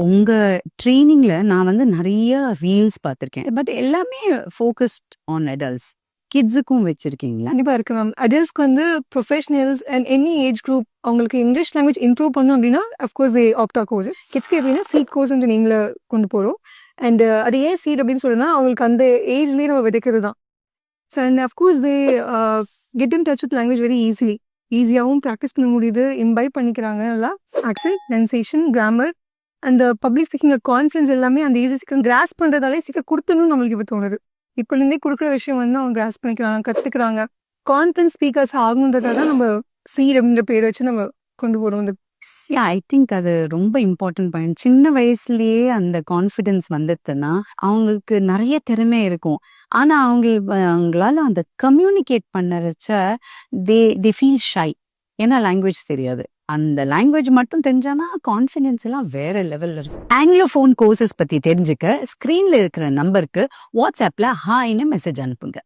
உங்க ட்ரெய்னிங்ல நான் வந்து நெறைய ரீல்ஸ் பார்த்துருக்கேன். பட் எல்லாமே ஃபோகஸ்ட் ஆன் அடல்ட்ஸ். கிட்ஸுக்கும் வச்சிருக்கீங்களா? கண்டிப்பா இருக்கு மேம். அடல்ட்ஸ்க்கு வந்து professionals and any age group அவங்களுக்கு இங்கிலீஷ் லாங்குவேஜ் இம்ப்ரூவ் பண்ணணும் அப்படின்னா of course they opt our course. கிட்ஸ்க்கு எப்படின்னா சீட் கோர்ஸ்ன்ற நீங்கள கொண்டு போறோம். அண்ட் அது ஏன் சீட் அப்படின்னு சொல்றேன்னா அவங்களுக்கு அந்த ஏஜ்லயே நம்ம விதைக்கிறது தான். So and of course they get in touch with language very easily. ஈஸியாகவும் ப்ராக்டிஸ் பண்ண முடியுது, இம்பைப் பண்ணிக்கிறாங்க நல்லா. ஆக்சென்ட், ப்ரொனன்சியேஷன், கிராமர் அந்த பப்ளிக் ஸ்பீக்கிங் கான்ஃபிடன்ஸ் எல்லாமே அந்த ஏஜ் சீக்கிரம் கிராஸ் பண்றதாலே சீக்கிரம் கொடுத்தணும்னு நம்மளுக்கு இப்போ தோணுது. இப்போலேருந்தே கொடுக்குற விஷயம் வந்து அவங்க கிராஸ் பண்ணிக்கிறாங்க, கற்றுக்குறாங்க. கான்ஃபிடன்ஸ் ஸ்பீக்கர்ஸ் ஆகணுன்றதை தான் நம்ம சீட் அப்படின்ற பேரை வச்சு நம்ம கொண்டு போகிறோம். இந்த ஐ திங்க் அது ரொம்ப இம்பார்ட்டன்ட் பாயிண்ட். சின்ன வயசுலயே அந்த கான்ஃபிடன்ஸ் வந்துடுதுன்னா, அவங்களுக்கு நெறைய திறமை இருக்கும். ஆனா அவங்களால அந்த கம்யூனிகேட் பண்ணறச்ச தே ஃபீல் ஷை. ஏன்னா லாங்குவேஜ் தெரியாது. அந்த லாங்குவேஜ் மட்டும் தெரிஞ்சானா கான்ஃபிடன்ஸ் எல்லாம் வேற லெவல்ல இருக்கும். ஆங்கிலோஃபோன் கோர்சஸ் பத்தி தெரிஞ்சுக்க ஸ்கிரீன்ல இருக்கிற நம்பருக்கு வாட்ஸ்அப்ல ஹாய்னு மெசேஜ் அனுப்புங்க.